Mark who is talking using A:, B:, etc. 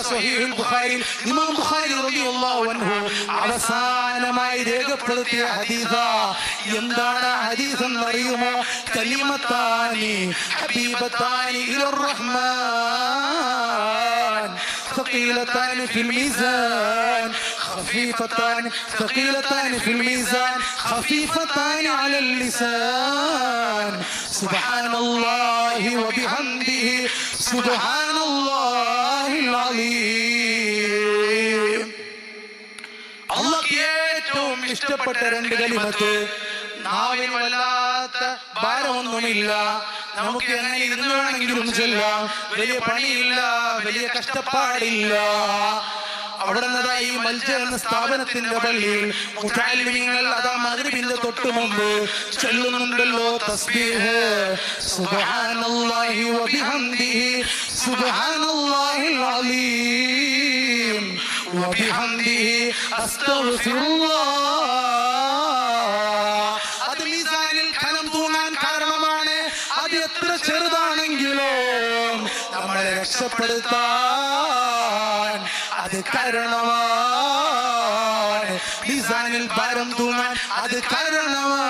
A: സ്വഹീഹുൽ ബുഖാരിയിൽ ഇമാം ബുഖാരി റളിയല്ലാഹു അൻഹു അവസാനമായി രേഖപ്പെടുത്തിയ ഹദീസാ. എന്താണ് ഹദീസ് എന്നറിയുമോ? കലിമത്താനി ഹബീബത്താനി ഇലർ റഹ്മാൻ ثقيلتان في الميزان خفيفتان ثقيلتان في الميزان خفيفتان على اللسان سبحان الله وبحمده سبحان الله العظيم. അല്ലാഹുവിന് ഏറ്റവും ഇഷ്ടപ്പെട്ട രണ്ട് കലിമത്ത്. നാവിന് വല്ലാത്ത ഭാരമൊന്നുമില്ല, നമുക്ക് എങ്ങനെ ഇരുന്ന് വേണമെങ്കിലും ചെല്ലാം, വലിയ പണിയില്ല, വലിയ കഷ്ടപ്പാടില്ല. അവിടെ ഈ മൽജ എന്ന സ്ഥാപനത്തിന്റെ പള്ളിയിൽ മുതഅല്ലിമീങ്ങൾ അതാ മഗ്രിബിന്റെ തൊട്ട് മുമ്പ് ചൊല്ലുന്നുണ്ടല്ലോ തസ്ബീഹ് സുബ്ഹാനല്ലാഹി വബിഹംദിഹി സുബ്ഹാനല്ലാഹിൽ അലീം വബിഹംദിഹി അസ്തഗ്ഫിറുല്ലാഹ്. അത് മീസാനിൽ ഖനം തൂങ്ങാൻ കാരണമാണ്. അത് എത്ര ചെറുതാണെങ്കിലും നമ്മളെ രക്ഷപ്പെടുത്താൻ അത് കാരണമാണ്. മീസാനിൽ ഭാരം തൂങ്ങാൻ അത് കാരണമാണ്.